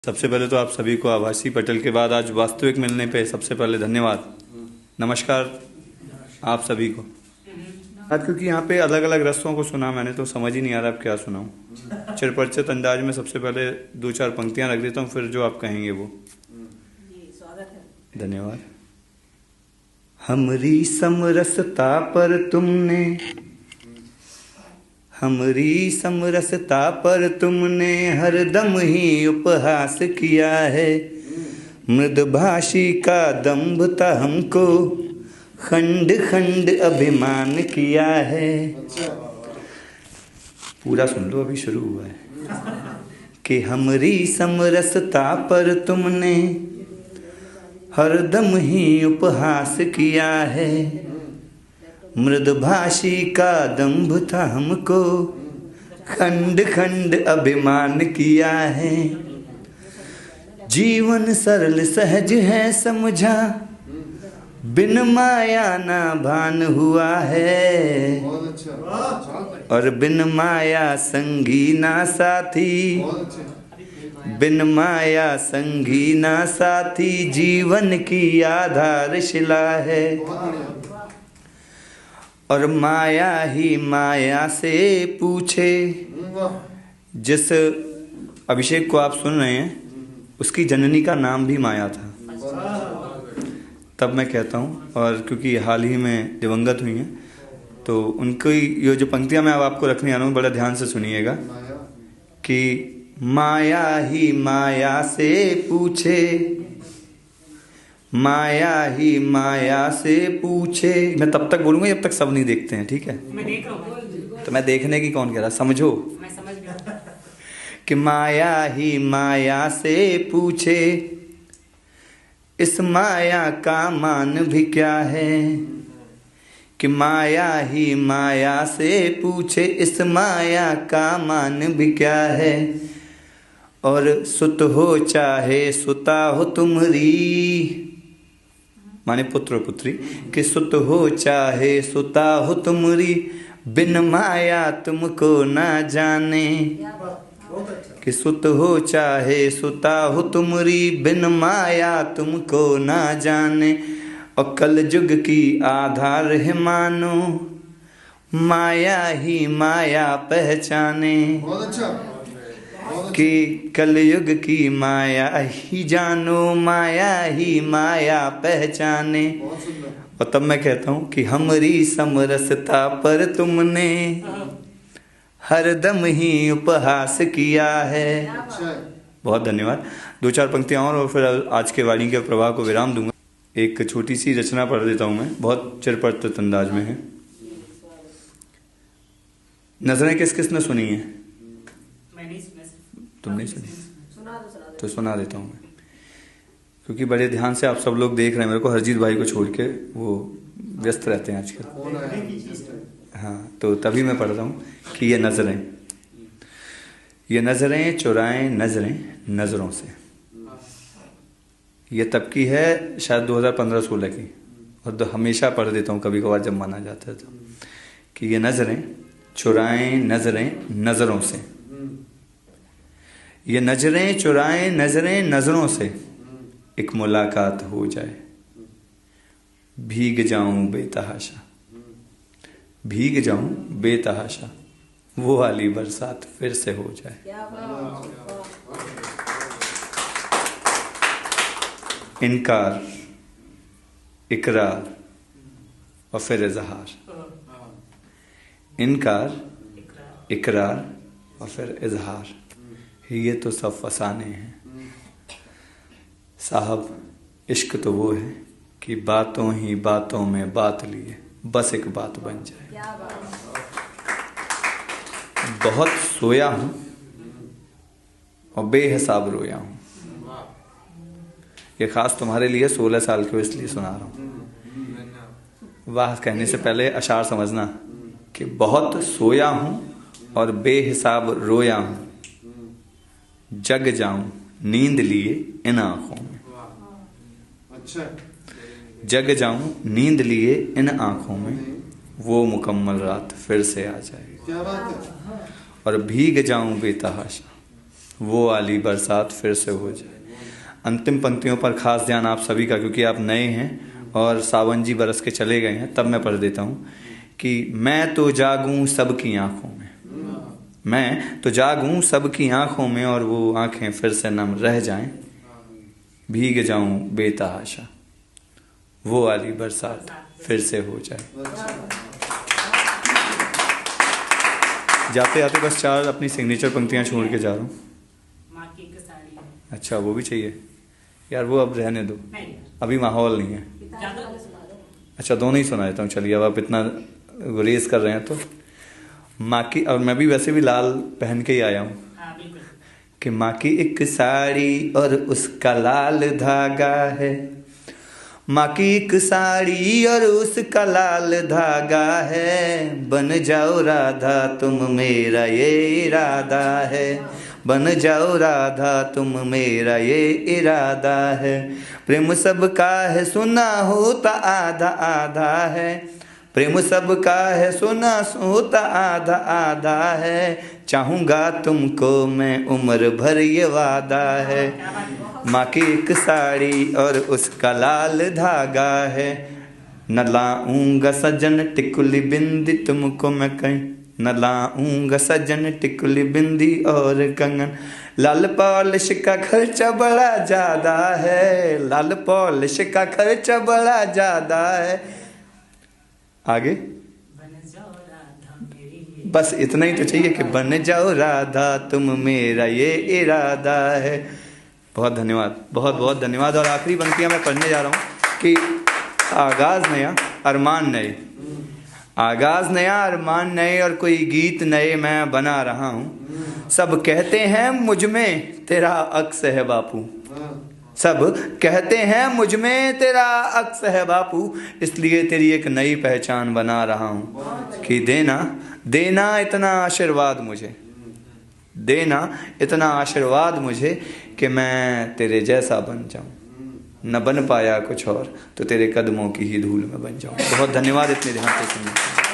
सबसे पहले तो आप सभी को आभासी पटल के बाद आज वास्तविक मिलने पे सबसे पहले धन्यवाद। नमस्कार आप सभी को। आज क्योंकि यहाँ पे अलग अलग रस्तों को सुना मैंने तो समझ ही नहीं आ रहा अब क्या सुनाऊँ। चिरपरिचित अंदाज में सबसे पहले दो चार पंक्तियाँ रख देता हूँ, फिर जो आप कहेंगे वो। धन्यवाद। हमरी समरसता पर तुमने, हमरी समरसता पर तुमने हरदम ही उपहास किया है। मृदभाषी का दंभ था हमको खंड खंड अभिमान किया है। पूरा सुन लो, अभी शुरू हुआ है। कि हमरी समरसता पर तुमने हरदम ही उपहास किया है। मृदभाषी का दंभ था हमको खंड खंड अभिमान किया है। जीवन सरल सहज है समझा, बिन माया ना भान हुआ है। और बिन माया संगी ना साथी, बिन माया संगी ना साथी जीवन की आधारशिला है। और माया ही माया से पूछे, जिस अभिषेक को आप सुन रहे हैं उसकी जननी का नाम भी माया था। तब मैं कहता हूँ, और क्योंकि हाल ही में दिवंगत हुई हैं तो उनकी ये जो पंक्तियाँ मैं अब आपको रखने आ रहा हूँ बड़ा ध्यान से सुनिएगा। कि माया ही माया से पूछे, माया ही माया से पूछे। मैं तब तक बोलूंगा जब तक सब नहीं देखते हैं, ठीक है? मैं देख रहा हूँ। तो मैं देखने की कौन कह रहा, समझो। मैं समझ गया। कि माया ही माया से पूछे, इस माया का मान भी क्या है। कि माया ही माया से पूछे, इस माया का मान भी क्या है। और सुत हो चाहे सुता हो तुमरी, माने पुत्र पुत्री। कि सुत हो चाहे सुता हो तुमरी, बिन माया तुमको ना जाने। कि सुत हो चाहे सुता हो तुमरी, बिन माया तुमको ना जाने। और कल युग की आधार है मानो, माया ही माया पहचाने। कि कलयुग की माया ही जानो, माया ही माया पहचाने। और तब मैं कहता हूँ कि हमरी समरसता पर तुमने हरदम ही उपहास किया है। बहुत धन्यवाद। दो चार पंक्तियाँ और फिर आज के वाणी के प्रवाह को विराम दूंगा। एक छोटी सी रचना पढ़ देता हूँ मैं, बहुत चिरपरिचित अंदाज में है। नजरें किस किस ने सुनी है? तुमने सुनी? तो सुना देता हूँ मैं, क्योंकि बड़े ध्यान से आप सब लोग देख रहे हैं मेरे को। हरजीत भाई को छोड़ के वो व्यस्त रहते हैं आजकल। हाँ, तो तभी मैं पढ़ रहा हूँ कि ये नज़रें चुराएं नज़रें नज़रों से। ये तब की है शायद 2015-16 की, और हमेशा पढ़ देता हूँ कभी कभार जब मन आ जाता है तो। कि ये नज़रें चुराएं नज़रें नज़रों से, ये नजरें चुराएं नजरें नजरों से। एक मुलाकात हो जाए, भीग जाऊं बेतहाशा, भीग जाऊं बेतहाशा। वो वाली बरसात फिर से हो जाए। इनकार, इकरार और फिर इजहार। इनकार, इकरार और फिर इजहार, ये तो सब फसाने हैं साहब। इश्क तो वो है कि बातों ही बातों में बात लिए बस एक बात बन जाए। बहुत सोया हूं और बेहिसाब रोया हूं। ये खास तुम्हारे लिए 16 साल के हो इसलिए सुना रहा हूं। वाह कहने से पहले अशार समझना कि बहुत सोया हूं और बेहिसाब रोया हूं। जग जाऊं नींद लिए इन आंखों में। अच्छा। जग जाऊं नींद लिए इन आंखों में, वो मुकम्मल रात फिर से आ जाए। क्या बात है। और भीग जाऊं बेतहाशा, वो वाली बरसात फिर से हो जाए। अंतिम पंक्तियों पर खास ध्यान आप सभी का, क्योंकि आप नए हैं और सावन जी बरस के चले गए हैं, तब मैं पढ़ देता हूँ कि मैं तो जागूं सबकी आंखों में, मैं तो जागूं सबकी आंखों में और वो आंखें फिर से नम रह जाएं, भीग जाऊं बेतहाशा, वो वाली बरसात फिर से हो जाए। जाते जाते बस 4 अपनी सिग्नेचर पंक्तियां छोड़ के जा रहा हूँ। माँ की एक साड़ी है। अच्छा, वो भी चाहिए यार, वो अब रहने दो, नहीं, अभी माहौल नहीं है। ज्यादा अच्छा, दोनों ही सुना देता हूँ। चलिए, अब आप इतना रेस कर रहे हैं तो माँ की, और मैं भी वैसे भी लाल पहन के ही आया हूँ हाँ बिल्कुल। कि माँ की एक साड़ी और उसका लाल धागा है, माँ की एक साड़ी और उसका लाल धागा है, बन जाओ राधा तुम मेरा ये इरादा है, बन जाओ राधा तुम मेरा ये इरादा है, प्रेम सबका है सुना होता आधा आधा है, प्रेम सबका है सुना होता आधा आधा है, चाहूँगा तुमको मैं उम्र भर ये वादा है, माँ की एक साड़ी और उसका लाल धागा है, न लाऊंगा सजन टिकुली बिंदी तुमको मैं कहीं, न लाऊंगा सजन टिकुली बिंदी और कंगन, लाल पॉलिश का खर्चा बड़ा ज्यादा है, लाल पॉलिश का खर्चा बड़ा ज्यादा है। आगे बस इतना ही तो चाहिए कि बन जाओ राधा तुम मेरा ये इरादा है। बहुत धन्यवाद, बहुत बहुत धन्यवाद। और आखिरी पंक्तियां मैं पढ़ने जा रहा हूँ कि आगाज नया अरमान नए, आगाज नया अरमान नए और कोई गीत नए मैं बना रहा हूँ, सब कहते हैं मुझ में तेरा अक्स है बापू, सब कहते हैं मुझ में तेरा अक्स है बापू, इसलिए तेरी एक नई पहचान बना रहा हूँ कि देना देना इतना आशीर्वाद मुझे, देना इतना आशीर्वाद मुझे कि मैं तेरे जैसा बन जाऊँ, न बन पाया कुछ और तो तेरे कदमों की ही धूल में बन जाऊँ। बहुत धन्यवाद इतने ध्यान से सुनने।